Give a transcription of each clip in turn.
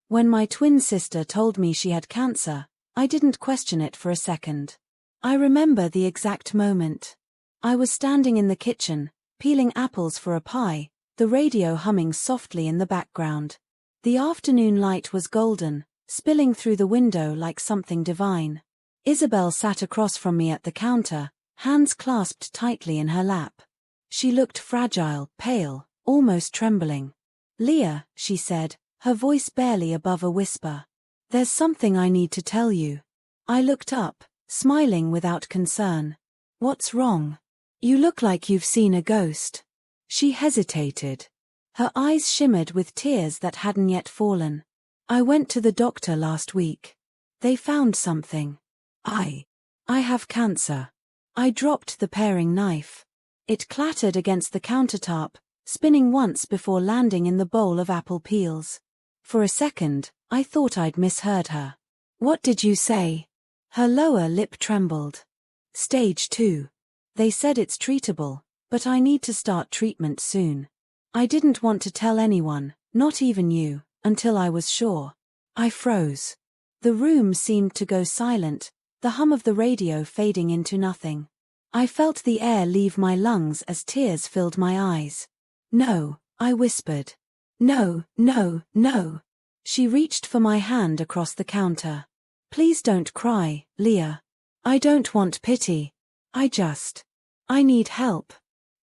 When my twin sister told me she had cancer, I didn't question it for a second. I remember the exact moment. I was standing in the kitchen, peeling apples for a pie, the radio humming softly in the background. The afternoon light was golden, spilling through the window like something divine. Isabel sat across from me at the counter, hands clasped tightly in her lap. She looked fragile, pale, almost trembling. "Leah," she said, her voice barely above a whisper. "There's something I need to tell you." I looked up, smiling without concern. "What's wrong? You look like you've seen a ghost." She hesitated. Her eyes shimmered with tears that hadn't yet fallen. "I went to the doctor last week. They found something. I have cancer." I dropped the paring knife. It clattered against the countertop, spinning once before landing in the bowl of apple peels. For a second, I thought I'd misheard her. "What did you say?" Her lower lip trembled. "Stage 2. They said it's treatable, but I need to start treatment soon. I didn't want to tell anyone, not even you, until I was sure." I froze. The room seemed to go silent, the hum of the radio fading into nothing. I felt the air leave my lungs as tears filled my eyes. "No," I whispered. "No, no, no." She reached for my hand across the counter. "Please don't cry, Leah. I don't want pity. I need help.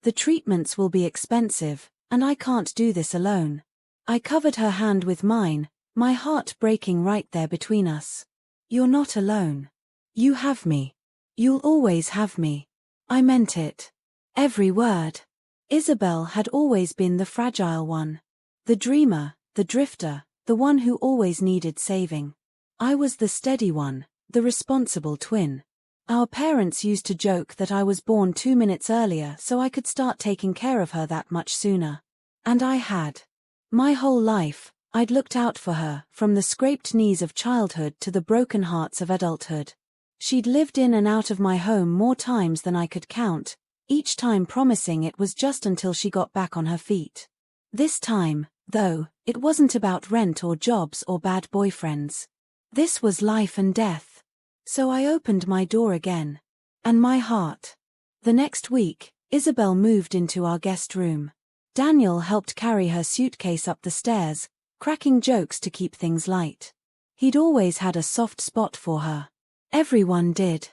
The treatments will be expensive, and I can't do this alone." I covered her hand with mine, my heart breaking right there between us. "You're not alone. You have me. You'll always have me." I meant it. Every word. Isabel had always been the fragile one. The dreamer, the drifter, the one who always needed saving. I was the steady one, the responsible twin. Our parents used to joke that I was born 2 minutes earlier so I could start taking care of her that much sooner. And I had. My whole life, I'd looked out for her, from the scraped knees of childhood to the broken hearts of adulthood. She'd lived in and out of my home more times than I could count, each time promising it was just until she got back on her feet. This time, though, it wasn't about rent or jobs or bad boyfriends. This was life and death. So I opened my door again. And my heart. The next week, Isabel moved into our guest room. Daniel helped carry her suitcase up the stairs, cracking jokes to keep things light. He'd always had a soft spot for her. Everyone did.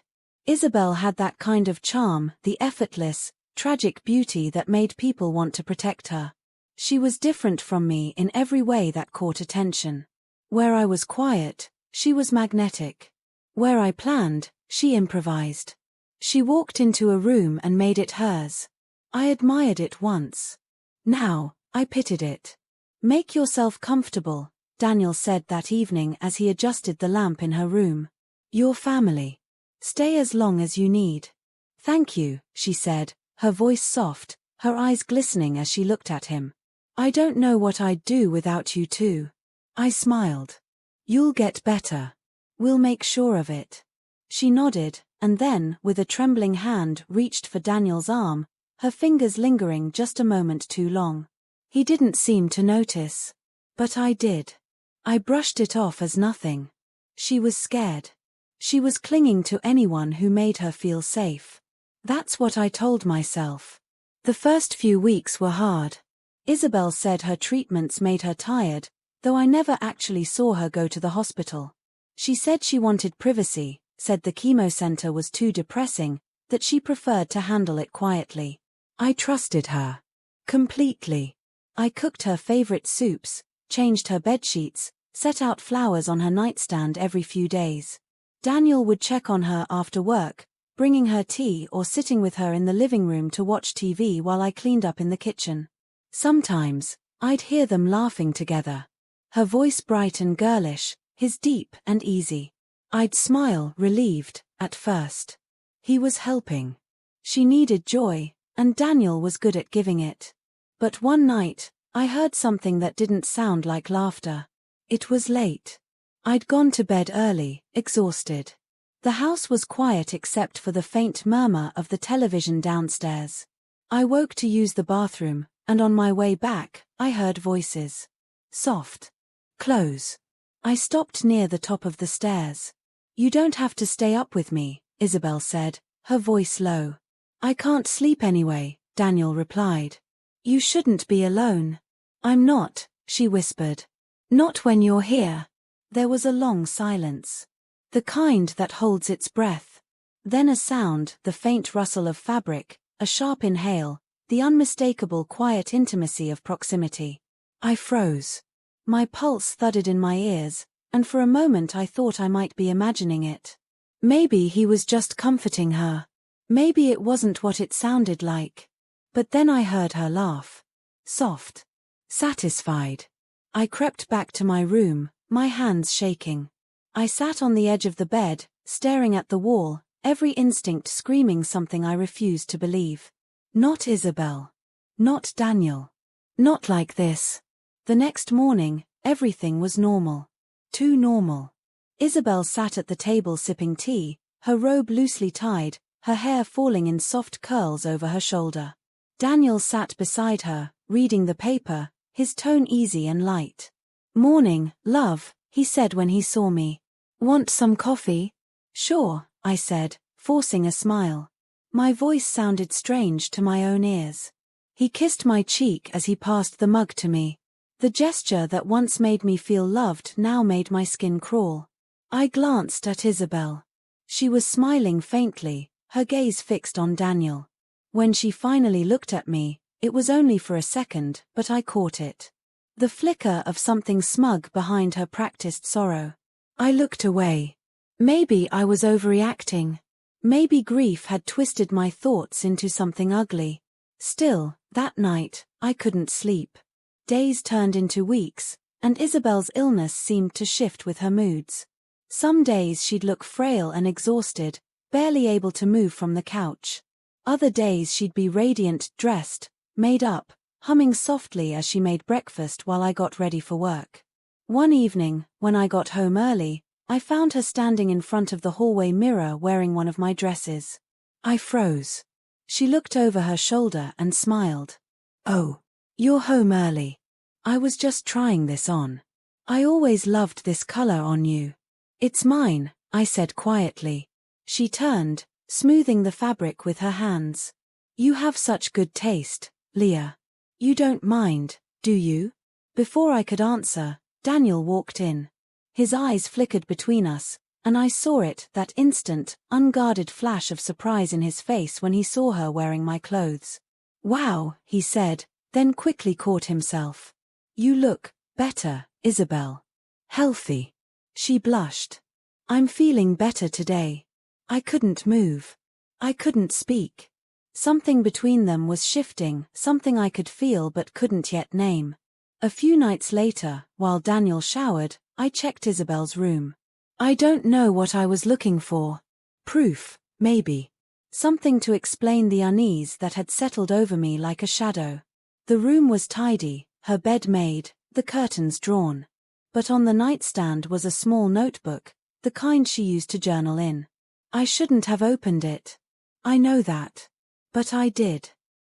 Isabel had that kind of charm, the effortless, tragic beauty that made people want to protect her. She was different from me in every way that caught attention. Where I was quiet, she was magnetic. Where I planned, she improvised. She walked into a room and made it hers. I admired it once. Now, I pitied it. "Make yourself comfortable," Daniel said that evening as he adjusted the lamp in her room. "Your family. Stay as long as you need." "Thank you," she said, her voice soft, her eyes glistening as she looked at him. "I don't know what I'd do without you too." I smiled. "You'll get better. We'll make sure of it." She nodded, and then, with a trembling hand, reached for Daniel's arm, her fingers lingering just a moment too long. He didn't seem to notice. But I did. I brushed it off as nothing. She was scared. She was clinging to anyone who made her feel safe. That's what I told myself. The first few weeks were hard. Isabel said her treatments made her tired, though I never actually saw her go to the hospital. She said she wanted privacy, said the chemo center was too depressing, that she preferred to handle it quietly. I trusted her. Completely. I cooked her favorite soups, changed her bedsheets, set out flowers on her nightstand every few days. Daniel would check on her after work, bringing her tea or sitting with her in the living room to watch TV while I cleaned up in the kitchen. Sometimes, I'd hear them laughing together. Her voice bright and girlish, his deep and easy. I'd smile, relieved, at first. He was helping. She needed joy, and Daniel was good at giving it. But one night, I heard something that didn't sound like laughter. It was late. I'd gone to bed early, exhausted. The house was quiet except for the faint murmur of the television downstairs. I woke to use the bathroom, and on my way back, I heard voices. Soft. "Close." I stopped near the top of the stairs. You don't have to stay up with me, Isabel said, her voice low. I can't sleep anyway, Daniel replied. You shouldn't be alone. I'm not, she whispered. Not when you're here. There was a long silence. The kind that holds its breath. Then a sound, the faint rustle of fabric, a sharp inhale, the unmistakable quiet intimacy of proximity. I froze. My pulse thudded in my ears, and for a moment I thought I might be imagining it. Maybe he was just comforting her. Maybe it wasn't what it sounded like. But then I heard her laugh. Soft. Satisfied. I crept back to my room, my hands shaking. I sat on the edge of the bed, staring at the wall, every instinct screaming something I refused to believe. Not Isabel. Not Daniel. Not like this. The next morning, everything was normal. Too normal. Isabel sat at the table sipping tea, her robe loosely tied, her hair falling in soft curls over her shoulder. Daniel sat beside her, reading the paper, his tone easy and light. Morning, love, he said when he saw me. Want some coffee? Sure, I said, forcing a smile. My voice sounded strange to my own ears. He kissed my cheek as he passed the mug to me. The gesture that once made me feel loved now made my skin crawl. I glanced at Isabel. She was smiling faintly, her gaze fixed on Daniel. When she finally looked at me, it was only for a second, but I caught it. The flicker of something smug behind her practiced sorrow. I looked away. Maybe I was overreacting. Maybe grief had twisted my thoughts into something ugly. Still, that night, I couldn't sleep. Days turned into weeks, and Isabel's illness seemed to shift with her moods. Some days she'd look frail and exhausted, barely able to move from the couch. Other days she'd be radiant, dressed, made up, humming softly as she made breakfast while I got ready for work. One evening, when I got home early, I found her standing in front of the hallway mirror wearing one of my dresses. I froze. She looked over her shoulder and smiled. Oh, you're home early. I was just trying this on. I always loved this color on you. It's mine, I said quietly. She turned, smoothing the fabric with her hands. You have such good taste, Leah. You don't mind, do you? Before I could answer, Daniel walked in. His eyes flickered between us, and I saw it, that instant, unguarded flash of surprise in his face when he saw her wearing my clothes. Wow, he said, then quickly caught himself. You look better, Isabel. Healthy. She blushed. I'm feeling better today. I couldn't move. I couldn't speak. Something between them was shifting, something I could feel but couldn't yet name. A few nights later, while Daniel showered, I checked Isabel's room. I don't know what I was looking for. Proof, maybe. Something to explain the unease that had settled over me like a shadow. The room was tidy, her bed made, the curtains drawn. But on the nightstand was a small notebook, the kind she used to journal in. I shouldn't have opened it. I know that. But I did.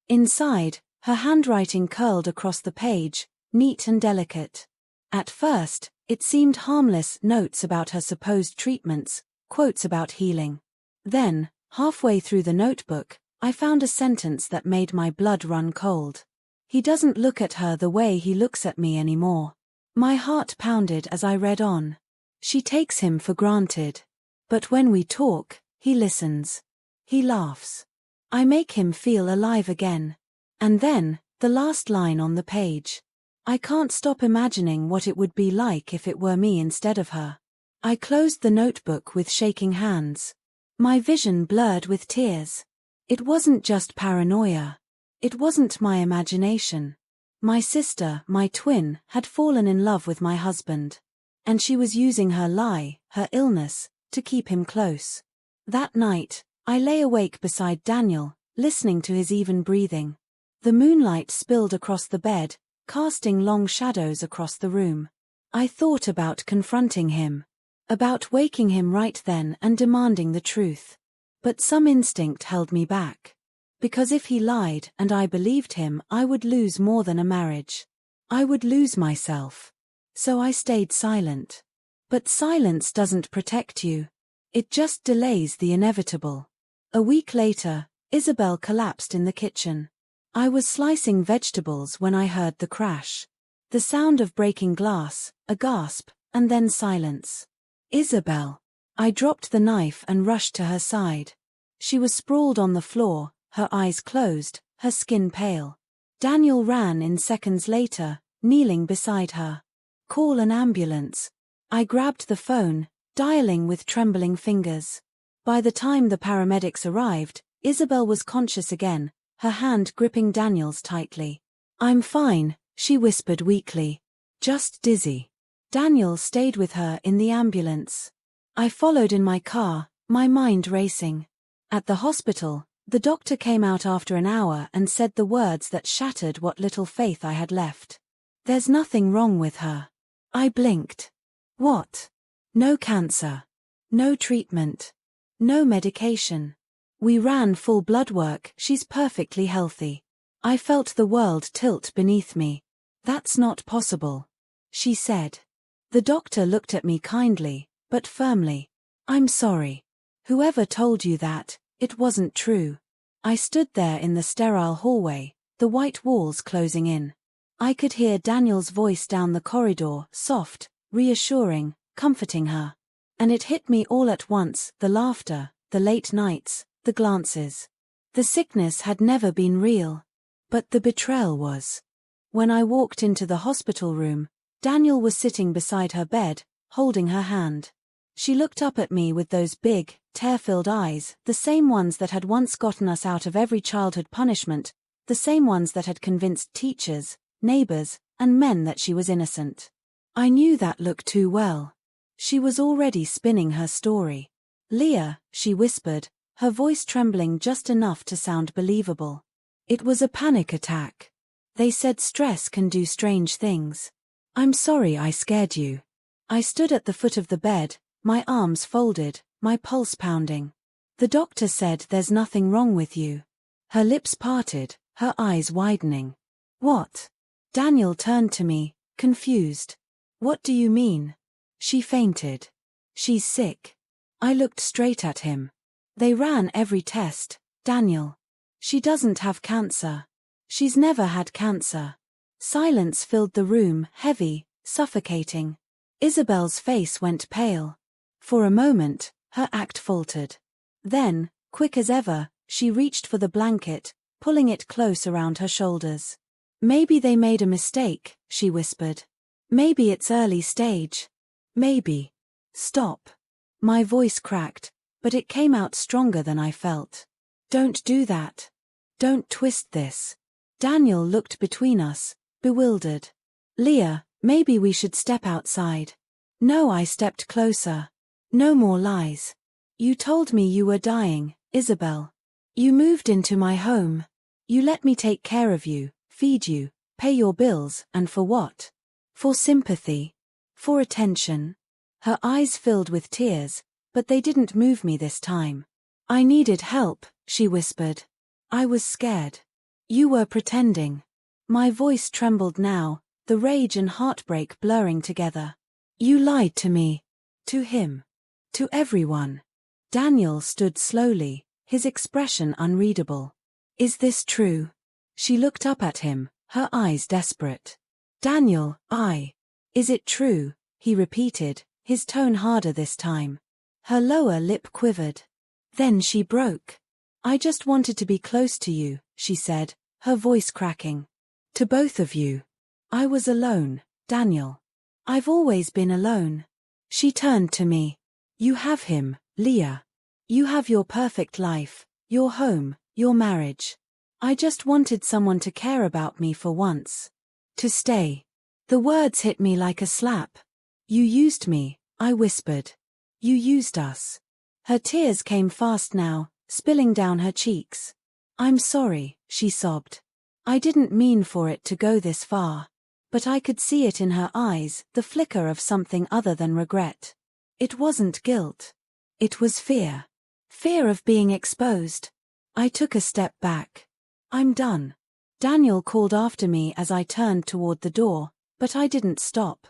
Inside, her handwriting curled across the page, neat and delicate. At first, it seemed harmless, notes about her supposed treatments, quotes about healing. Then, halfway through the notebook, I found a sentence that made my blood run cold. He doesn't look at her the way he looks at me anymore. My heart pounded as I read on. She takes him for granted. But when we talk, he listens. He laughs. I make him feel alive again. And then, the last line on the page. I can't stop imagining what it would be like if it were me instead of her. I closed the notebook with shaking hands. My vision blurred with tears. It wasn't just paranoia. It wasn't my imagination. My sister, my twin, had fallen in love with my husband. And she was using her lie, her illness, to keep him close. That night, I lay awake beside Daniel, listening to his even breathing. The moonlight spilled across the bed, casting long shadows across the room. I thought about confronting him. About waking him right then and demanding the truth. But some instinct held me back. Because if he lied and I believed him, I would lose more than a marriage. I would lose myself. So I stayed silent. But silence doesn't protect you. It just delays the inevitable. A week later, Isabel collapsed in the kitchen. I was slicing vegetables when I heard the crash. The sound of breaking glass, a gasp, and then silence. Isabel. I dropped the knife and rushed to her side. She was sprawled on the floor, her eyes closed, her skin pale. Daniel ran in seconds later, kneeling beside her. Call an ambulance. I grabbed the phone, dialing with trembling fingers. By the time the paramedics arrived, Isabel was conscious again, her hand gripping Daniel's tightly. I'm fine, she whispered weakly. Just dizzy. Daniel stayed with her in the ambulance. I followed in my car, my mind racing. At the hospital, the doctor came out after an hour and said the words that shattered what little faith I had left. There's nothing wrong with her. I blinked. What? No cancer. No treatment. No medication. We ran full blood work, she's perfectly healthy. I felt the world tilt beneath me. That's not possible, she said. The doctor looked at me kindly, but firmly. I'm sorry. Whoever told you that, it wasn't true. I stood there in the sterile hallway, the white walls closing in. I could hear Daniel's voice down the corridor, soft, reassuring, comforting her. And it hit me all at once, the laughter, the late nights, the glances. The sickness had never been real. But the betrayal was. When I walked into the hospital room, Daniel was sitting beside her bed, holding her hand. She looked up at me with those big, tear-filled eyes, the same ones that had once gotten us out of every childhood punishment, the same ones that had convinced teachers, neighbors, and men that she was innocent. I knew that look too well. She was already spinning her story. Leah, she whispered, her voice trembling just enough to sound believable. It was a panic attack. They said stress can do strange things. I'm sorry I scared you. I stood at the foot of the bed, my arms folded, my pulse pounding. The doctor said there's nothing wrong with you. Her lips parted, her eyes widening. What? Daniel turned to me, confused. What do you mean? She fainted. She's sick. I looked straight at him. They ran every test, Daniel. She doesn't have cancer. She's never had cancer. Silence filled the room, heavy, suffocating. Isabel's face went pale. For a moment, her act faltered. Then, quick as ever, she reached for the blanket, pulling it close around her shoulders. Maybe they made a mistake, she whispered. Maybe it's early stage. Maybe. Stop. My voice cracked, but it came out stronger than I felt. Don't do that. Don't twist this. Daniel looked between us, bewildered. Leah, maybe we should step outside. No, I stepped closer. No more lies. You told me you were dying, Isabel. You moved into my home. You let me take care of you, feed you, pay your bills, and for what? For sympathy. For attention. Her eyes filled with tears, but they didn't move me this time. I needed help, she whispered. I was scared. You were pretending. My voice trembled now, the rage and heartbreak blurring together. You lied to me. To him. To everyone. Daniel stood slowly, his expression unreadable. Is this true? She looked up at him, her eyes desperate. Daniel, Is it true? He repeated, his tone harder this time. Her lower lip quivered. Then she broke. I just wanted to be close to you, she said, her voice cracking. To both of you. I was alone, Daniel. I've always been alone. She turned to me. You have him, Leah. You have your perfect life, your home, your marriage. I just wanted someone to care about me for once. To stay. The words hit me like a slap. You used me, I whispered. You used us. Her tears came fast now, spilling down her cheeks. I'm sorry, she sobbed. I didn't mean for it to go this far. But I could see it in her eyes, the flicker of something other than regret. It wasn't guilt. It was fear. Fear of being exposed. I took a step back. I'm done. Daniel called after me as I turned toward the door, but I didn't stop.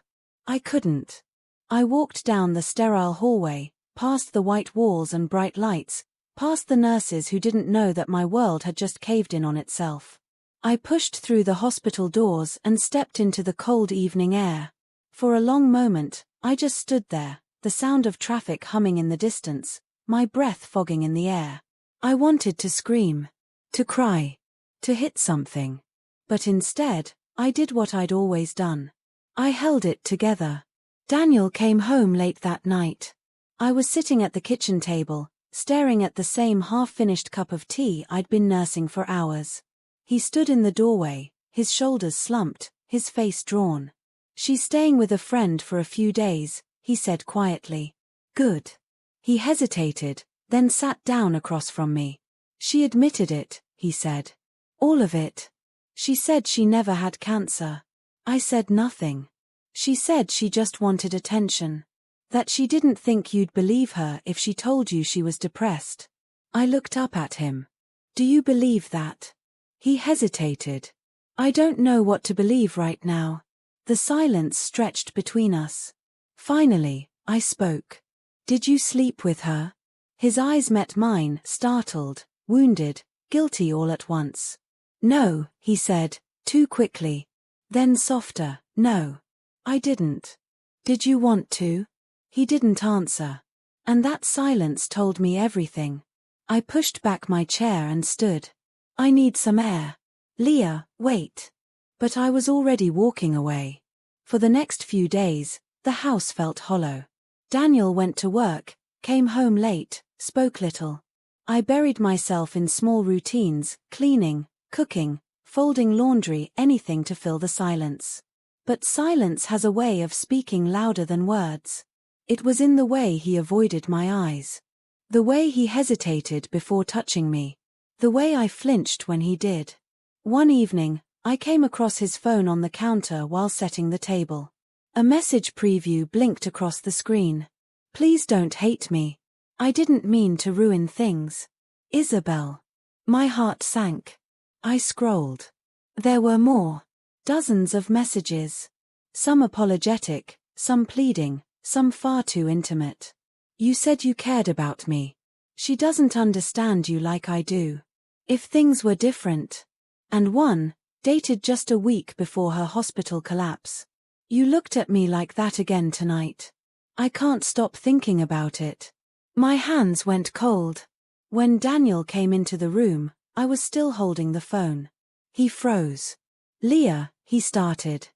I couldn't. I walked down the sterile hallway, past the white walls and bright lights, past the nurses who didn't know that my world had just caved in on itself. I pushed through the hospital doors and stepped into the cold evening air. For a long moment, I just stood there, the sound of traffic humming in the distance, my breath fogging in the air. I wanted to scream, to cry, to hit something. But instead, I did what I'd always done. I held it together. Daniel came home late that night. I was sitting at the kitchen table, staring at the same half-finished cup of tea I'd been nursing for hours. He stood in the doorway, his shoulders slumped, his face drawn. "She's staying with a friend for a few days," he said quietly. "Good." He hesitated, then sat down across from me. "She admitted it," he said. "All of it. She said she never had cancer." I said nothing. "She said she just wanted attention. That she didn't think you'd believe her if she told you she was depressed." I looked up at him. "Do you believe that?" He hesitated. "I don't know what to believe right now." The silence stretched between us. Finally, I spoke. "Did you sleep with her?" His eyes met mine, startled, wounded, guilty all at once. "No," he said, too quickly. Then softer, "No. I didn't." "Did you want to?" He didn't answer. And that silence told me everything. I pushed back my chair and stood. "I need some air." "Leah, wait." But I was already walking away. For the next few days, the house felt hollow. Daniel went to work, came home late, spoke little. I buried myself in small routines, cleaning, cooking, folding laundry, anything to fill the silence. But silence has a way of speaking louder than words. It was in the way he avoided my eyes. The way he hesitated before touching me. The way I flinched when he did. One evening, I came across his phone on the counter while setting the table. A message preview blinked across the screen. "Please don't hate me. I didn't mean to ruin things. Isabel." My heart sank. I scrolled. There were more. Dozens of messages. Some apologetic, some pleading, some far too intimate. "You said you cared about me. She doesn't understand you like I do. If things were different." And one, dated just a week before her hospital collapse. "You looked at me like that again tonight. I can't stop thinking about it." My hands went cold. When Daniel came into the room, I was still holding the phone. He froze. "Leah," he started.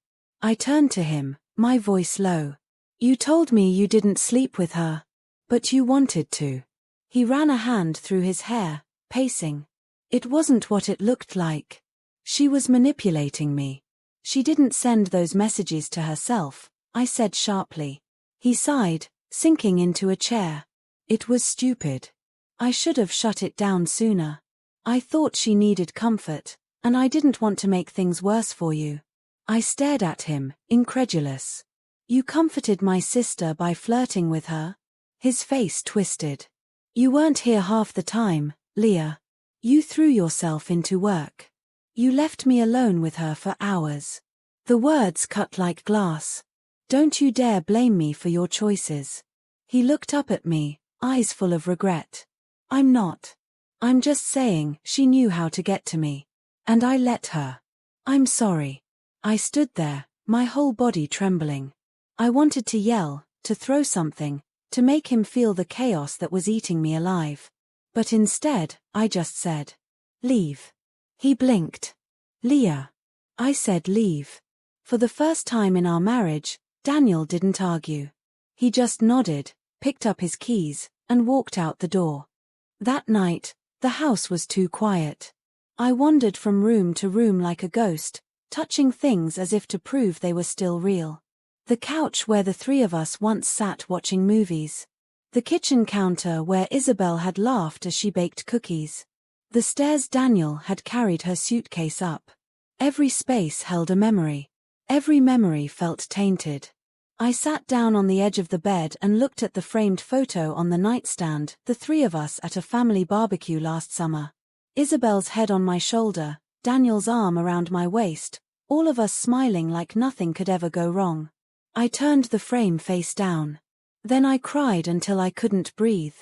I turned to him, my voice low. "You told me you didn't sleep with her. But you wanted to." He ran a hand through his hair, pacing. "It wasn't what it looked like. She was manipulating me. She didn't send those messages to herself," I said sharply. He sighed, sinking into a chair. "It was stupid. I should have shut it down sooner. I thought she needed comfort, and I didn't want to make things worse for you." I stared at him, incredulous. "You comforted my sister by flirting with her?" His face twisted. "You weren't here half the time, Leah. You threw yourself into work. You left me alone with her for hours." The words cut like glass. "Don't you dare blame me for your choices." He looked up at me, eyes full of regret. "I'm not. I'm just saying she knew how to get to me. And I let her. I'm sorry." I stood there, my whole body trembling. I wanted to yell, to throw something, to make him feel the chaos that was eating me alive. But instead, I just said, "Leave." He blinked. "Leah." I said leave. For the first time in our marriage, Daniel didn't argue. He just nodded, picked up his keys, and walked out the door. That night, the house was too quiet. I wandered from room to room like a ghost, touching things as if to prove they were still real. The couch where the three of us once sat watching movies. The kitchen counter where Isabel had laughed as she baked cookies. The stairs Daniel had carried her suitcase up. Every space held a memory. Every memory felt tainted. I sat down on the edge of the bed and looked at the framed photo on the nightstand, the three of us at a family barbecue last summer. Isabel's head on my shoulder, Daniel's arm around my waist, all of us smiling like nothing could ever go wrong. I turned the frame face down. Then I cried until I couldn't breathe.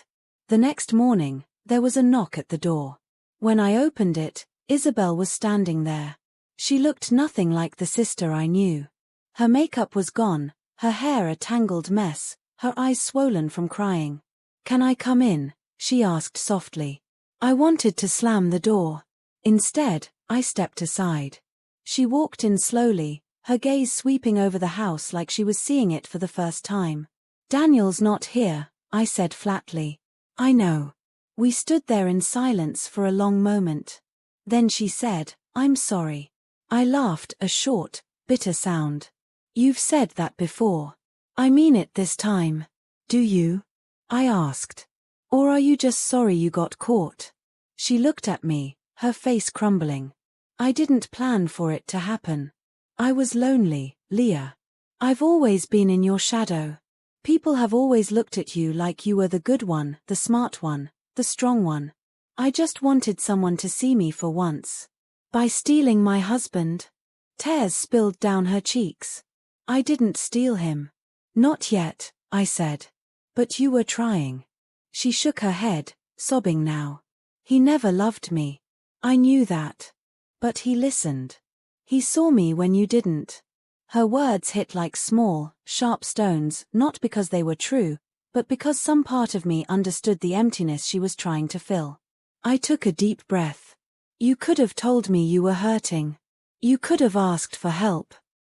The next morning, there was a knock at the door. When I opened it, Isabel was standing there. She looked nothing like the sister I knew. Her makeup was gone, her hair a tangled mess, her eyes swollen from crying. "Can I come in?" she asked softly. I wanted to slam the door. Instead, I stepped aside. She walked in slowly, her gaze sweeping over the house like she was seeing it for the first time. "Daniel's not here," I said flatly. "I know." We stood there in silence for a long moment. Then she said, "I'm sorry." I laughed, a short, bitter sound. "You've said that before." "I mean it this time." "Do you?" I asked. "Or are you just sorry you got caught?" She looked at me, her face crumbling. "I didn't plan for it to happen. I was lonely, Leah. I've always been in your shadow. People have always looked at you like you were the good one, the smart one, the strong one. I just wanted someone to see me for once. By stealing my husband." Tears spilled down her cheeks. "I didn't steal him." "Not yet," I said. "But you were trying." She shook her head, sobbing now. "He never loved me. I knew that. But he listened. He saw me when you didn't." Her words hit like small, sharp stones, not because they were true, but because some part of me understood the emptiness she was trying to fill. I took a deep breath. "You could have told me you were hurting. You could have asked for help.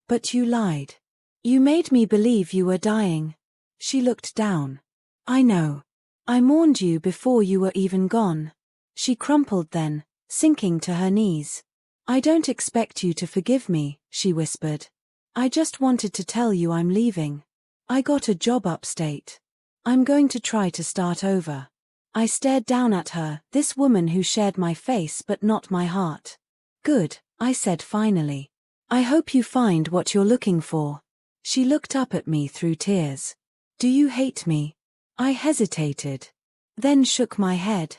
But you lied. You made me believe you were dying." She looked down. "I know. I mourned you before you were even gone." She crumpled then, sinking to her knees. "I don't expect you to forgive me," she whispered. "I just wanted to tell you I'm leaving. I got a job upstate. I'm going to try to start over." I stared down at her, this woman who shared my face but not my heart. "Good," I said finally. "I hope you find what you're looking for." She looked up at me through tears. "Do you hate me?" I hesitated. Then shook my head.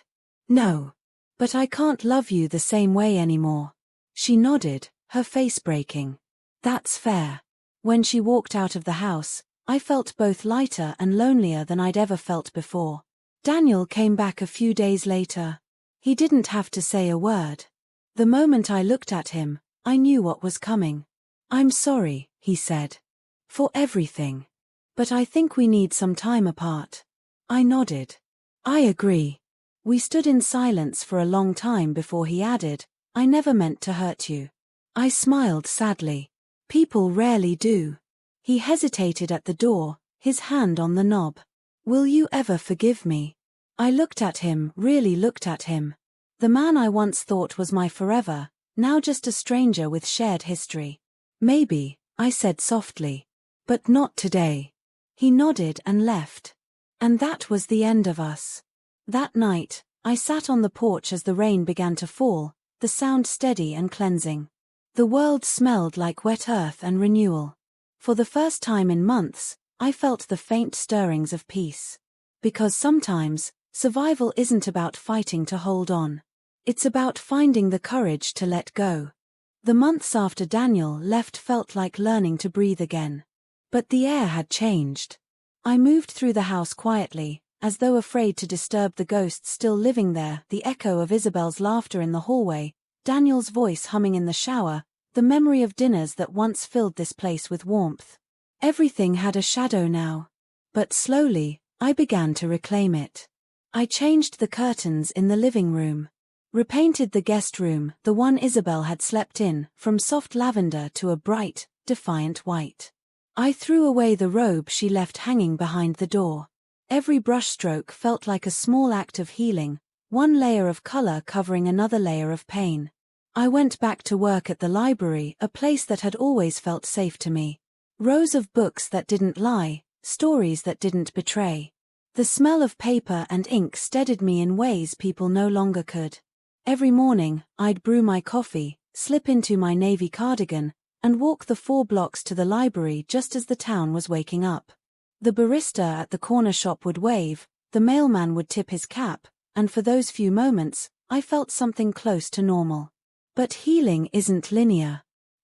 "No. But I can't love you the same way anymore." She nodded, her face breaking. "That's fair." When she walked out of the house, I felt both lighter and lonelier than I'd ever felt before. Daniel came back a few days later. He didn't have to say a word. The moment I looked at him, I knew what was coming. "I'm sorry," he said. "For everything. But I think we need some time apart." I nodded. "I agree." We stood in silence for a long time before he added, "I never meant to hurt you." I smiled sadly. People rarely do. He hesitated at the door, his hand on the knob. "Will you ever forgive me?" I looked at him, really looked at him. The man I once thought was my forever, now just a stranger with shared history. "Maybe," I said softly. "But not today." He nodded and left. And that was the end of us. That night, I sat on the porch as the rain began to fall, the sound steady and cleansing. The world smelled like wet earth and renewal. For the first time in months, I felt the faint stirrings of peace. Because sometimes, survival isn't about fighting to hold on. It's about finding the courage to let go. The months after Daniel left felt like learning to breathe again. But the air had changed. I moved through the house quietly, as though afraid to disturb the ghosts still living there, the echo of Isabel's laughter in the hallway, Daniel's voice humming in the shower, the memory of dinners that once filled this place with warmth. Everything had a shadow now. But slowly, I began to reclaim it. I changed the curtains in the living room. Repainted the guest room, the one Isabel had slept in, from soft lavender to a bright, defiant white. I threw away the robe she left hanging behind the door. Every brushstroke felt like a small act of healing, one layer of color covering another layer of pain. I went back to work at the library, a place that had always felt safe to me. Rows of books that didn't lie, stories that didn't betray. The smell of paper and ink steadied me in ways people no longer could. Every morning, I'd brew my coffee, slip into my navy cardigan, and walk the 4 blocks to the library just as the town was waking up. The barista at the corner shop would wave, the mailman would tip his cap, and for those few moments, I felt something close to normal. But healing isn't linear.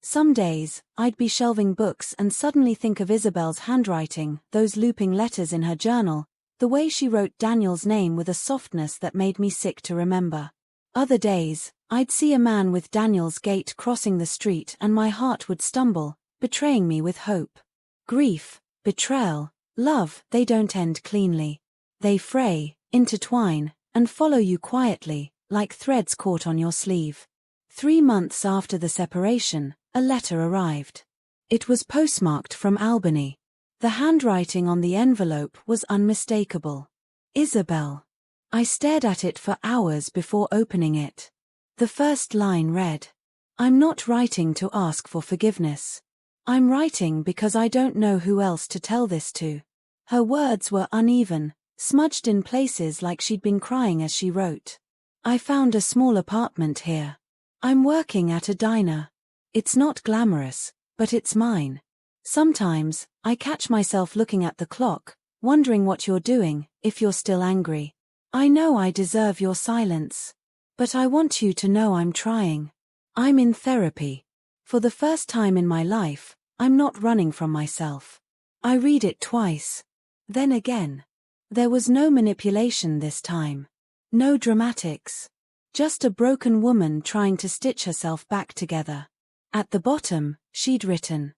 Some days, I'd be shelving books and suddenly think of Isabel's handwriting, those looping letters in her journal, the way she wrote Daniel's name with a softness that made me sick to remember. Other days, I'd see a man with Daniel's gait crossing the street and my heart would stumble, betraying me with hope. Grief, betrayal, love, they don't end cleanly. They fray, intertwine, and follow you quietly, like threads caught on your sleeve. 3 months after the separation, a letter arrived. It was postmarked from Albany. The handwriting on the envelope was unmistakable. Isabel. I stared at it for hours before opening it. The first line read, "I'm not writing to ask for forgiveness. I'm writing because I don't know who else to tell this to." Her words were uneven, smudged in places like she'd been crying as she wrote. "I found a small apartment here. I'm working at a diner. It's not glamorous, but it's mine. Sometimes, I catch myself looking at the clock, wondering what you're doing, if you're still angry. I know I deserve your silence. But I want you to know I'm trying. I'm in therapy. For the first time in my life, I'm not running from myself." I read it twice. Then again. There was no manipulation this time. No dramatics. Just a broken woman trying to stitch herself back together. At the bottom, she'd written,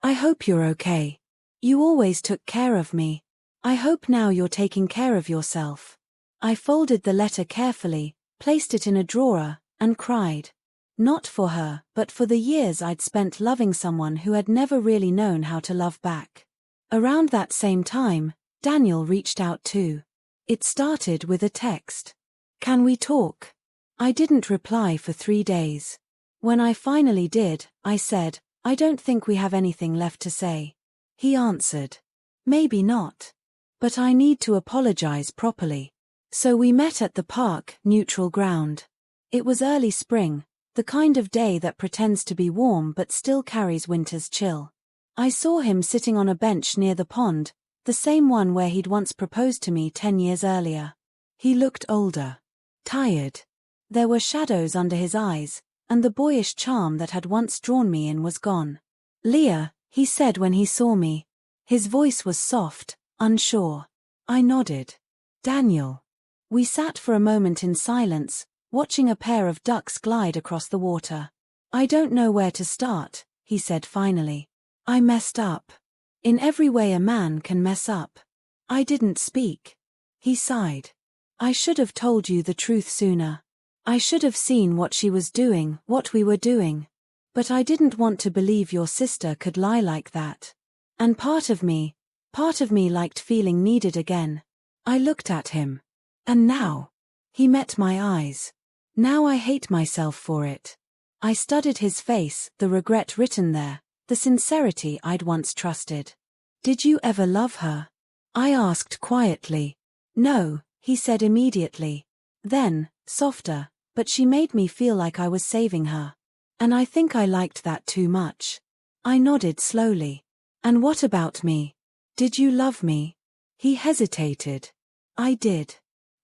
"I hope you're okay. You always took care of me. I hope now you're taking care of yourself." I folded the letter carefully, placed it in a drawer, and cried. Not for her, but for the years I'd spent loving someone who had never really known how to love back. Around that same time, Daniel reached out too. It started with a text. "Can we talk?" I didn't reply for 3 days. When I finally did, I said, "I don't think we have anything left to say." He answered, "Maybe not. But I need to apologize properly." So we met at the park, neutral ground. It was early spring, the kind of day that pretends to be warm but still carries winter's chill. I saw him sitting on a bench near the pond, the same one where he'd once proposed to me 10 years earlier. He looked older. Tired. There were shadows under his eyes, and the boyish charm that had once drawn me in was gone. "Leah," he said when he saw me. His voice was soft, unsure. I nodded. "Daniel." We sat for a moment in silence, watching a pair of ducks glide across the water. "I don't know where to start," he said finally. "I messed up. In every way a man can mess up." I didn't speak. He sighed. "I should have told you the truth sooner. I should have seen what she was doing, what we were doing. But I didn't want to believe your sister could lie like that. And part of me liked feeling needed again." I looked at him. "And now?" He met my eyes. "Now I hate myself for it." I studied his face, the regret written there, the sincerity I'd once trusted. "Did you ever love her?" I asked quietly. "No," he said immediately. Then, softer, "But she made me feel like I was saving her. And I think I liked that too much." I nodded slowly. "And what about me? Did you love me?" He hesitated. "I did.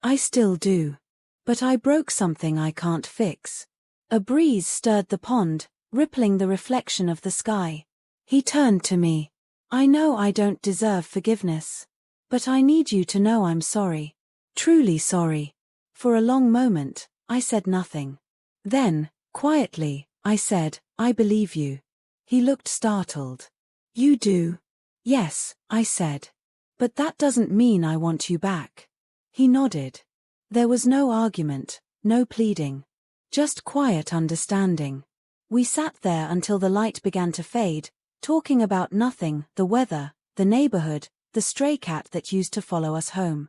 I still do. But I broke something I can't fix." A breeze stirred the pond, rippling the reflection of the sky. He turned to me. "I know I don't deserve forgiveness. But I need you to know I'm sorry. Truly sorry." For a long moment, I said nothing. Then, quietly, I said, "I believe you." He looked startled. "You do?" "Yes," I said. "But that doesn't mean I want you back." He nodded. There was no argument, no pleading. Just quiet understanding. We sat there until the light began to fade, talking about nothing, the weather, the neighborhood, the stray cat that used to follow us home.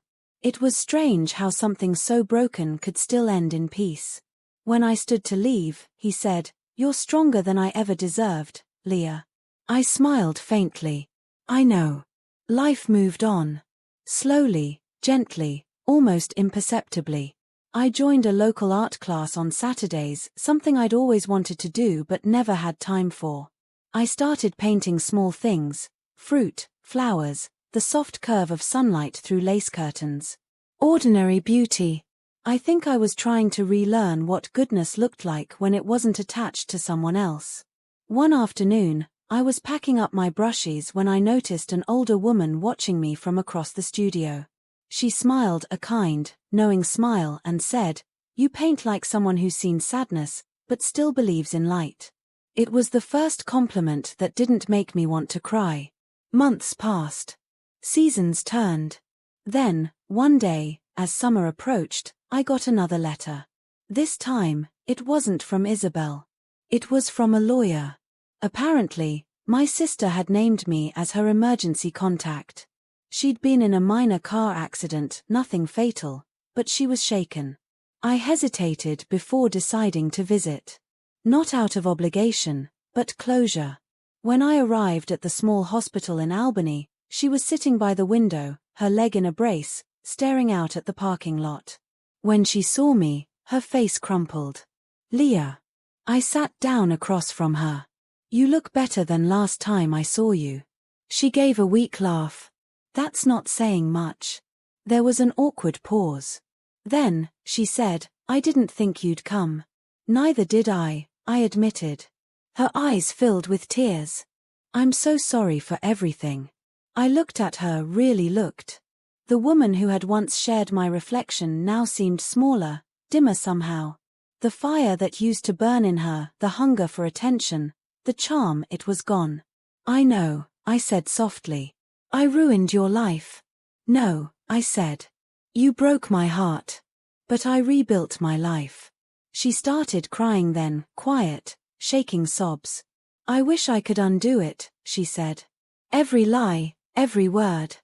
It was strange how something so broken could still end in peace. When I stood to leave, he said, "You're stronger than I ever deserved, Leah." I smiled faintly. "I know." Life moved on. Slowly, gently, almost imperceptibly. I joined a local art class on Saturdays, something I'd always wanted to do but never had time for. I started painting small things, fruit, flowers, the soft curve of sunlight through lace curtains. Ordinary beauty. I think I was trying to relearn what goodness looked like when it wasn't attached to someone else. One afternoon, I was packing up my brushes when I noticed an older woman watching me from across the studio. She smiled a kind, knowing smile and said, "You paint like someone who's seen sadness, but still believes in light." It was the first compliment that didn't make me want to cry. Months passed. Seasons turned. Then, one day, as summer approached, I got another letter. This time, it wasn't from Isabel. It was from a lawyer. Apparently, my sister had named me as her emergency contact. She'd been in a minor car accident, nothing fatal, but she was shaken. I hesitated before deciding to visit. Not out of obligation, but closure. When I arrived at the small hospital in Albany, she was sitting by the window, her leg in a brace, staring out at the parking lot. When she saw me, her face crumpled. "Leah." I sat down across from her. "You look better than last time I saw you." She gave a weak laugh. "That's not saying much." There was an awkward pause. Then, she said, "I didn't think you'd come." "Neither did I admitted. Her eyes filled with tears. "I'm so sorry for everything." I looked at her, really looked. The woman who had once shared my reflection now seemed smaller, dimmer somehow. The fire that used to burn in her, the hunger for attention, the charm, it was gone. "I know," I said softly. "I ruined your life." "No," I said. "You broke my heart. But I rebuilt my life." She started crying then, quiet, shaking sobs. "I wish I could undo it," she said. "Every lie, every word.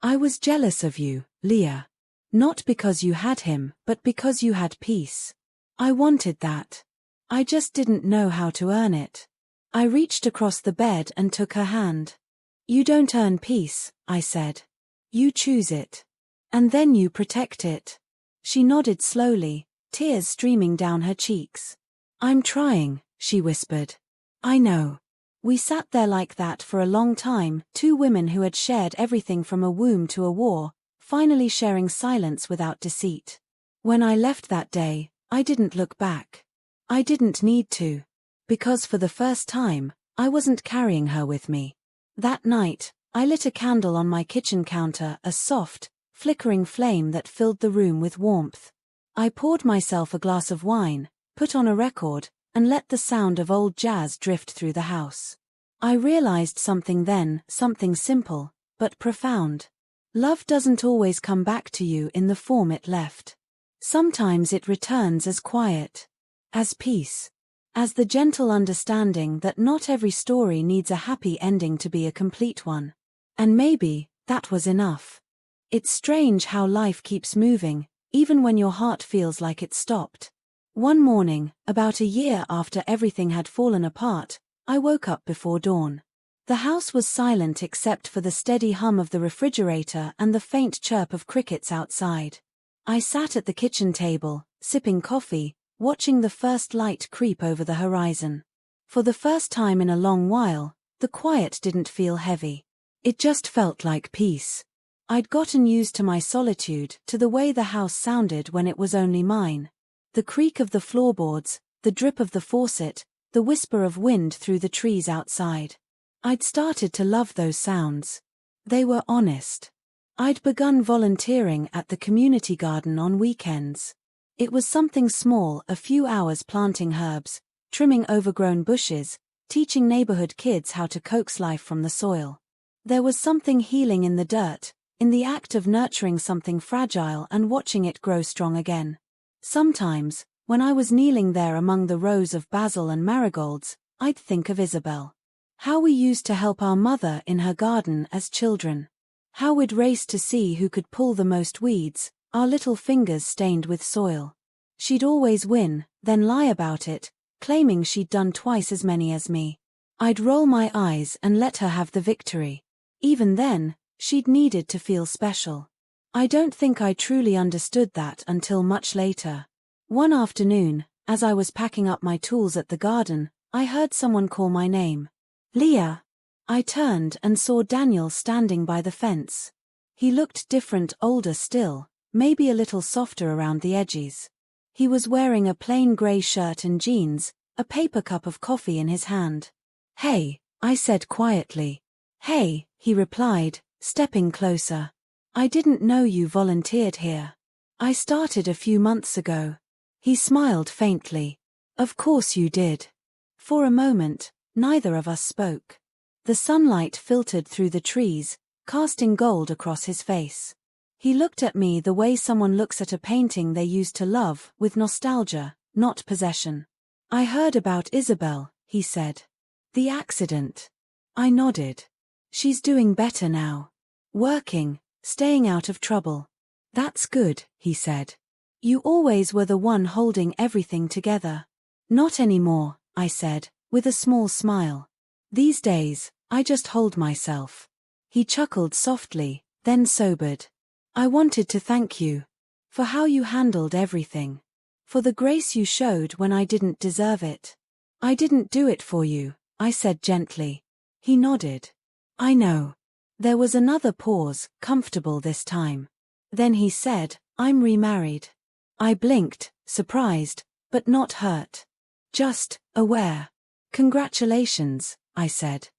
I was jealous of you, Leah. Not because you had him, but because you had peace. I wanted that. I just didn't know how to earn it." I reached across the bed and took her hand. "You don't earn peace," I said. "You choose it. And then you protect it." She nodded slowly, tears streaming down her cheeks. "I'm trying," she whispered. "I know." We sat there like that for a long time, two women who had shared everything from a womb to a war, finally sharing silence without deceit. When I left that day, I didn't look back. I didn't need to. Because for the first time, I wasn't carrying her with me. That night, I lit a candle on my kitchen counter, a soft, flickering flame that filled the room with warmth. I poured myself a glass of wine, put on a record, and let the sound of old jazz drift through the house. I realized something then, something simple, but profound. Love doesn't always come back to you in the form it left. Sometimes it returns as quiet, as peace, as the gentle understanding that not every story needs a happy ending to be a complete one. And maybe, that was enough. It's strange how life keeps moving, even when your heart feels like it's stopped. One morning, about a year after everything had fallen apart, I woke up before dawn. The house was silent except for the steady hum of the refrigerator and the faint chirp of crickets outside. I sat at the kitchen table, sipping coffee, watching the first light creep over the horizon. For the first time in a long while, the quiet didn't feel heavy. It just felt like peace. I'd gotten used to my solitude, to the way the house sounded when it was only mine. The creak of the floorboards, the drip of the faucet, the whisper of wind through the trees outside. I'd started to love those sounds. They were honest. I'd begun volunteering at the community garden on weekends. It was something small, a few hours planting herbs, trimming overgrown bushes, teaching neighborhood kids how to coax life from the soil. There was something healing in the dirt, in the act of nurturing something fragile and watching it grow strong again. Sometimes, when I was kneeling there among the rows of basil and marigolds, I'd think of Isabel. How we used to help our mother in her garden as children. How we'd race to see who could pull the most weeds, our little fingers stained with soil. She'd always win, then lie about it, claiming she'd done twice as many as me. I'd roll my eyes and let her have the victory. Even then, she'd needed to feel special. I don't think I truly understood that until much later. One afternoon, as I was packing up my tools at the garden, I heard someone call my name. "Leah." I turned and saw Daniel standing by the fence. He looked different, older still, maybe a little softer around the edges. He was wearing a plain grey shirt and jeans, a paper cup of coffee in his hand. "Hey," I said quietly. "Hey," he replied, stepping closer. "I didn't know you volunteered here. I started a few months ago." He smiled faintly. "Of course you did." For a moment, neither of us spoke. The sunlight filtered through the trees, casting gold across his face. He looked at me the way someone looks at a painting they used to love, with nostalgia, not possession. "I heard about Isabel," he said. "The accident." I nodded. "She's doing better now. Working, staying out of trouble." "That's good," he said. "You always were the one holding everything together." "Not anymore," I said, with a small smile. "These days, I just hold myself." He chuckled softly, then sobered. "I wanted to thank you. For how you handled everything. For the grace you showed when I didn't deserve it." "I didn't do it for you," I said gently. He nodded. "I know." There was another pause, comfortable this time. Then he said, "I'm remarried." I blinked, surprised, but not hurt. Just aware. "Congratulations," I said.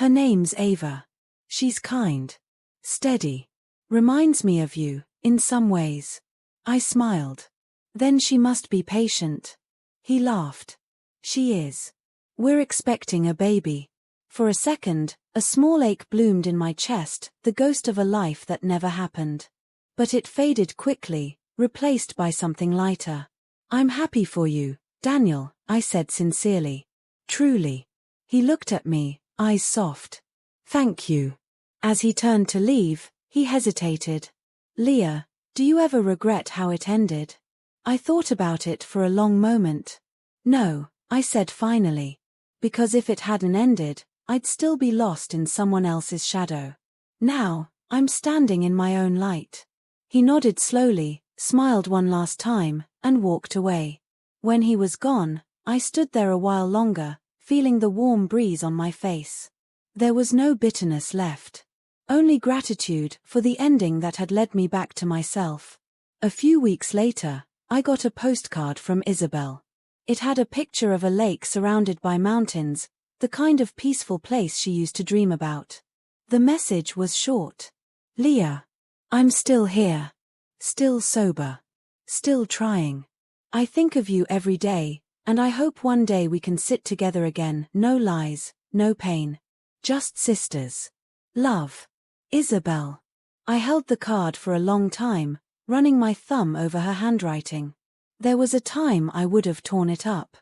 "Her name's Ava. She's kind. Steady. Reminds me of you, in some ways." I smiled. "Then she must be patient." He laughed. "She is. We're expecting a baby." For a second, a small ache bloomed in my chest, the ghost of a life that never happened. But it faded quickly, replaced by something lighter. "I'm happy for you, Daniel," I said sincerely. "Truly." He looked at me, eyes soft. "Thank you." As he turned to leave, he hesitated. "Leah, do you ever regret how it ended?" I thought about it for a long moment. "No," I said finally. "Because if it hadn't ended, I'd still be lost in someone else's shadow. Now, I'm standing in my own light." He nodded slowly, smiled one last time, and walked away. When he was gone, I stood there a while longer, feeling the warm breeze on my face. There was no bitterness left. Only gratitude for the ending that had led me back to myself. A few weeks later, I got a postcard from Isabel. It had a picture of a lake surrounded by mountains, the kind of peaceful place she used to dream about. The message was short. "Leah, I'm still here. Still sober. Still trying. I think of you every day, and I hope one day we can sit together again, no lies, no pain. Just sisters. Love. Isabel." I held the card for a long time, running my thumb over her handwriting. There was a time I would have torn it up.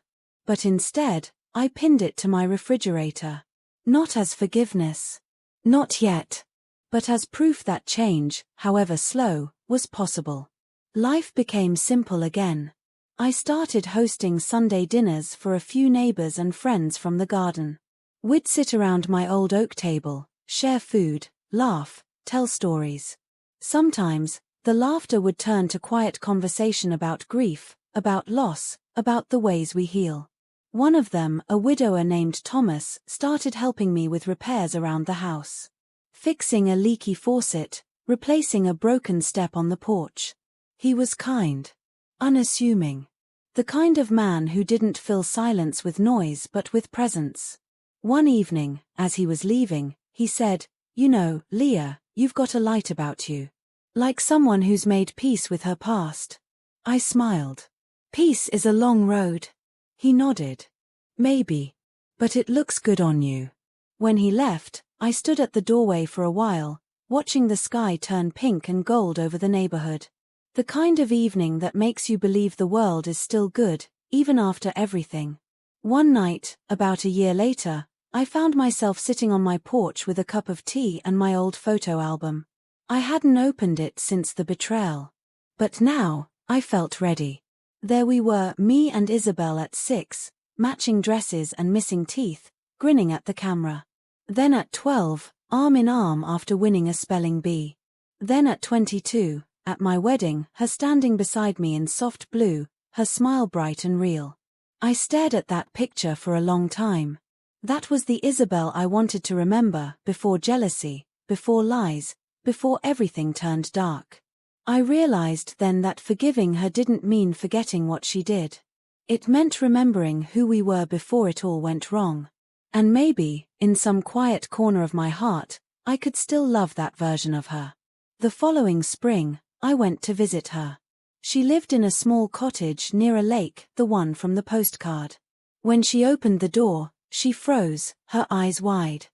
But instead, I pinned it to my refrigerator. Not as forgiveness. Not yet. But as proof that change, however slow, was possible. Life became simple again. I started hosting Sunday dinners for a few neighbors and friends from the garden. We'd sit around my old oak table, share food, laugh, tell stories. Sometimes, the laughter would turn to quiet conversation about grief, about loss, about the ways we heal. One of them, a widower named Thomas, started helping me with repairs around the house. Fixing a leaky faucet, replacing a broken step on the porch. He was kind. Unassuming. The kind of man who didn't fill silence with noise but with presence. One evening, as he was leaving, he said, "You know, Leah, you've got a light about you. Like someone who's made peace with her past." I smiled. "Peace is a long road." He nodded. "Maybe. But it looks good on you." When he left, I stood at the doorway for a while, watching the sky turn pink and gold over the neighborhood. The kind of evening that makes you believe the world is still good, even after everything. One night, about a year later, I found myself sitting on my porch with a cup of tea and my old photo album. I hadn't opened it since the betrayal. But now, I felt ready. There we were, me and Isabel at 6, matching dresses and missing teeth, grinning at the camera. Then at 12, arm in arm after winning a spelling bee. Then at 22, at my wedding, her standing beside me in soft blue, her smile bright and real. I stared at that picture for a long time. That was the Isabel I wanted to remember, before jealousy, before lies, before everything turned dark. I realized then that forgiving her didn't mean forgetting what she did. It meant remembering who we were before it all went wrong. And maybe, in some quiet corner of my heart, I could still love that version of her. The following spring, I went to visit her. She lived in a small cottage near a lake, the one from the postcard. When she opened the door, she froze, her eyes wide.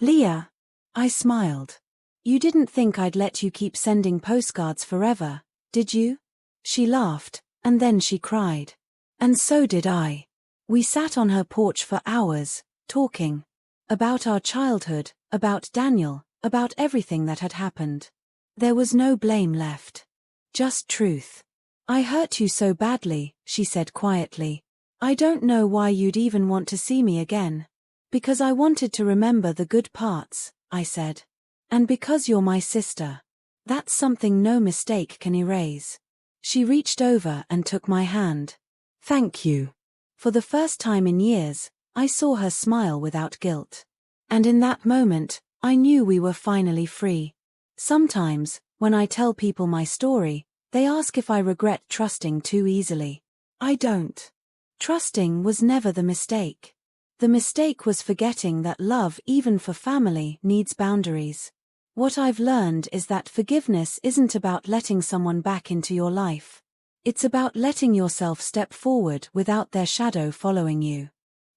"Leah." I smiled. "You didn't think I'd let you keep sending postcards forever, did you?" She laughed, and then she cried. And so did I. We sat on her porch for hours, talking. About our childhood, about Daniel, about everything that had happened. There was no blame left. Just truth. "I hurt you so badly," she said quietly. "I don't know why you'd even want to see me again." "Because I wanted to remember the good parts," I said. "And because you're my sister. That's something no mistake can erase." She reached over and took my hand. "Thank you." For the first time in years, I saw her smile without guilt. And in that moment, I knew we were finally free. Sometimes, when I tell people my story, they ask if I regret trusting too easily. I don't. Trusting was never the mistake. The mistake was forgetting that love, even for family, needs boundaries. What I've learned is that forgiveness isn't about letting someone back into your life. It's about letting yourself step forward without their shadow following you.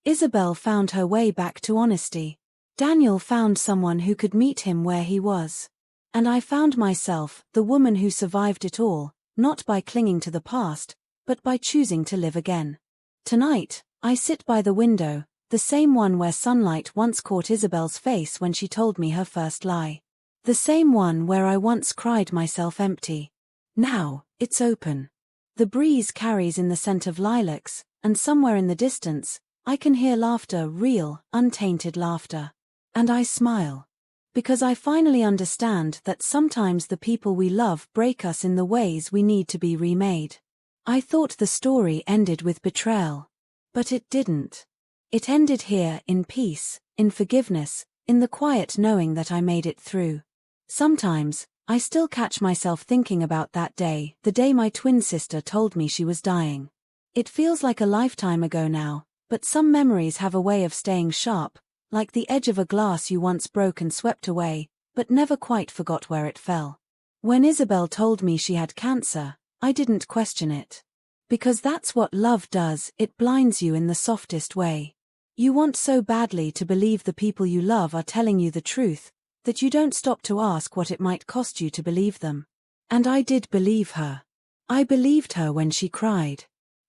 Isabel found her way back to honesty. Daniel found someone who could meet him where he was. And I found myself, the woman who survived it all, not by clinging to the past, but by choosing to live again. Tonight, I sit by the window, the same one where sunlight once caught Isabel's face when she told me her first lie. The same one where I once cried myself empty. Now, it's open. The breeze carries in the scent of lilacs, and somewhere in the distance, I can hear laughter, real, untainted laughter. And I smile. Because I finally understand that sometimes the people we love break us in the ways we need to be remade. I thought the story ended with betrayal. But it didn't. It ended here, in peace, in forgiveness, in the quiet knowing that I made it through. Sometimes, I still catch myself thinking about that day, the day my twin sister told me she was dying. It feels like a lifetime ago now, but some memories have a way of staying sharp, like the edge of a glass you once broke and swept away, but never quite forgot where it fell. When Isabel told me she had cancer, I didn't question it. Because that's what love does, it blinds you in the softest way. You want so badly to believe the people you love are telling you the truth, that you don't stop to ask what it might cost you to believe them. And I did believe her. I believed her when she cried.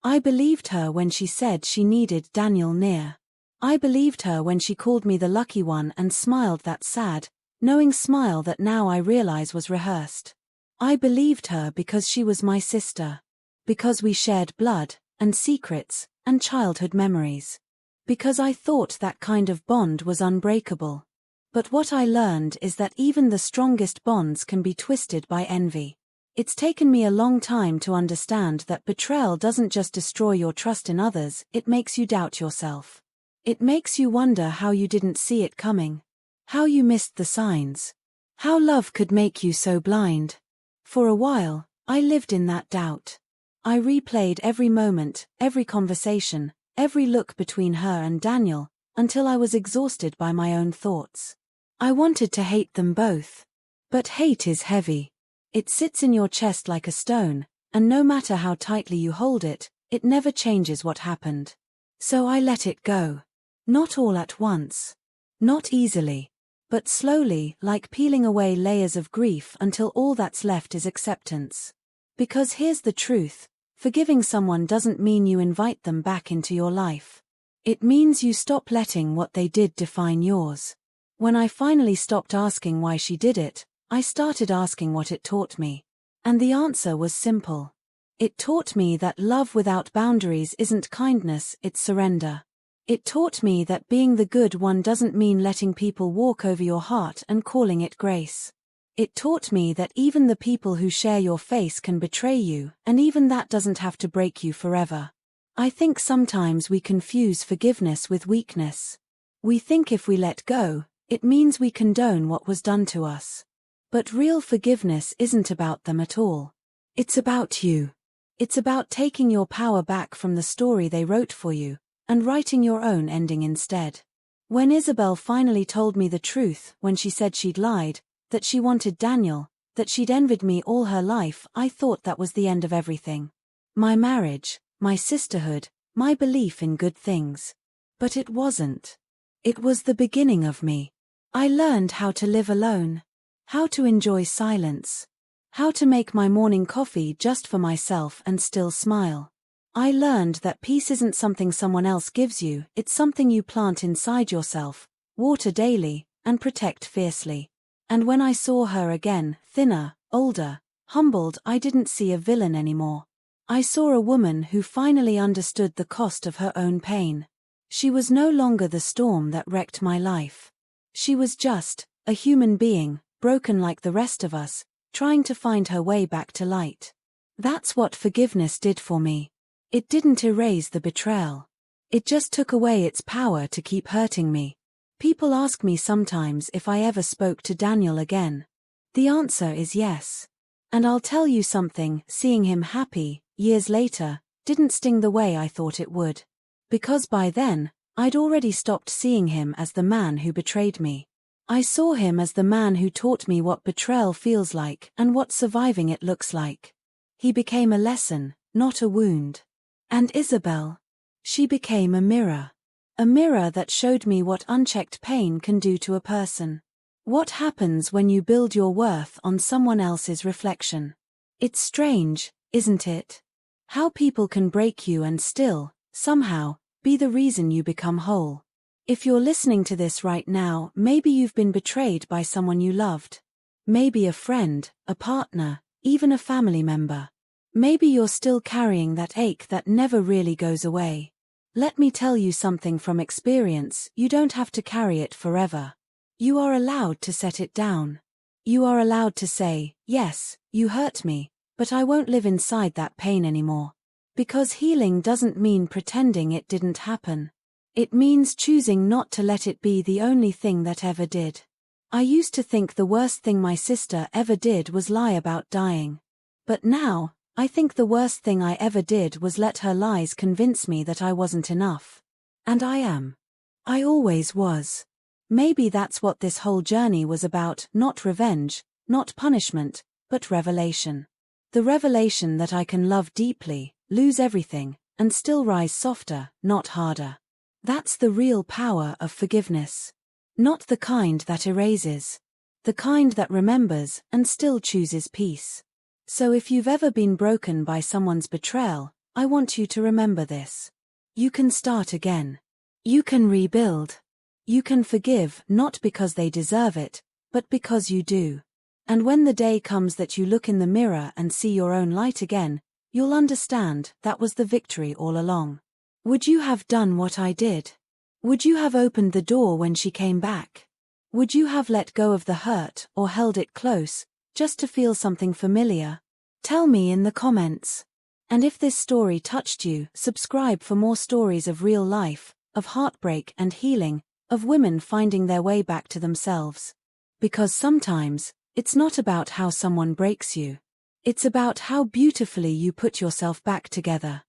I believed her when she said she needed Daniel near. I believed her when she called me the lucky one and smiled that sad, knowing smile that now I realize was rehearsed. I believed her because she was my sister. Because we shared blood, and secrets, and childhood memories. Because I thought that kind of bond was unbreakable. But what I learned is that even the strongest bonds can be twisted by envy. It's taken me a long time to understand that betrayal doesn't just destroy your trust in others, it makes you doubt yourself. It makes you wonder how you didn't see it coming. How you missed the signs. How love could make you so blind. For a while, I lived in that doubt. I replayed every moment, every conversation, every look between her and Daniel, until I was exhausted by my own thoughts. I wanted to hate them both. But hate is heavy. It sits in your chest like a stone, and no matter how tightly you hold it, it never changes what happened. So I let it go. Not all at once. Not easily. But slowly, like peeling away layers of grief until all that's left is acceptance. Because here's the truth, forgiving someone doesn't mean you invite them back into your life. It means you stop letting what they did define yours. When I finally stopped asking why she did it, I started asking what it taught me. And the answer was simple. It taught me that love without boundaries isn't kindness, it's surrender. It taught me that being the good one doesn't mean letting people walk over your heart and calling it grace. It taught me that even the people who share your face can betray you, and even that doesn't have to break you forever. I think sometimes we confuse forgiveness with weakness. We think if we let go, it means we condone what was done to us. But real forgiveness isn't about them at all. It's about you. It's about taking your power back from the story they wrote for you, and writing your own ending instead. When Isabel finally told me the truth, when she said she'd lied, that she wanted Daniel, that she'd envied me all her life, I thought that was the end of everything. My marriage, my sisterhood, my belief in good things. But it wasn't. It was the beginning of me. I learned how to live alone. How to enjoy silence. How to make my morning coffee just for myself and still smile. I learned that peace isn't something someone else gives you, it's something you plant inside yourself, water daily, and protect fiercely. And when I saw her again, thinner, older, humbled, I didn't see a villain anymore. I saw a woman who finally understood the cost of her own pain. She was no longer the storm that wrecked my life. She was just a human being, broken like the rest of us, trying to find her way back to light. That's what forgiveness did for me. It didn't erase the betrayal. It just took away its power to keep hurting me. People ask me sometimes if I ever spoke to Daniel again. The answer is yes. And I'll tell you something, seeing him happy, years later, didn't sting the way I thought it would. Because by then, I'd already stopped seeing him as the man who betrayed me. I saw him as the man who taught me what betrayal feels like and what surviving it looks like. He became a lesson, not a wound. And Isabel? She became a mirror. A mirror that showed me what unchecked pain can do to a person. What happens when you build your worth on someone else's reflection? It's strange, isn't it? How people can break you and still, somehow, be the reason you become whole. If you're listening to this right now, maybe you've been betrayed by someone you loved. Maybe a friend, a partner, even a family member. Maybe you're still carrying that ache that never really goes away. Let me tell you something from experience, you don't have to carry it forever. You are allowed to set it down. You are allowed to say, yes, you hurt me, but I won't live inside that pain anymore. Because healing doesn't mean pretending it didn't happen. It means choosing not to let it be the only thing that ever did. I used to think the worst thing my sister ever did was lie about dying. But now, I think the worst thing I ever did was let her lies convince me that I wasn't enough. And I am. I always was. Maybe that's what this whole journey was about, not revenge, not punishment, but revelation. The revelation that I can love deeply, lose everything, and still rise softer, not harder. That's the real power of forgiveness. Not the kind that erases. The kind that remembers and still chooses peace. So if you've ever been broken by someone's betrayal, I want you to remember this. You can start again. You can rebuild. You can forgive not because they deserve it, but because you do. And when the day comes that you look in the mirror and see your own light again, you'll understand that was the victory all along. Would you have done what I did? Would you have opened the door when she came back? Would you have let go of the hurt or held it close, just to feel something familiar? Tell me in the comments. And if this story touched you, subscribe for more stories of real life, of heartbreak and healing, of women finding their way back to themselves. Because sometimes, it's not about how someone breaks you. It's about how beautifully you put yourself back together.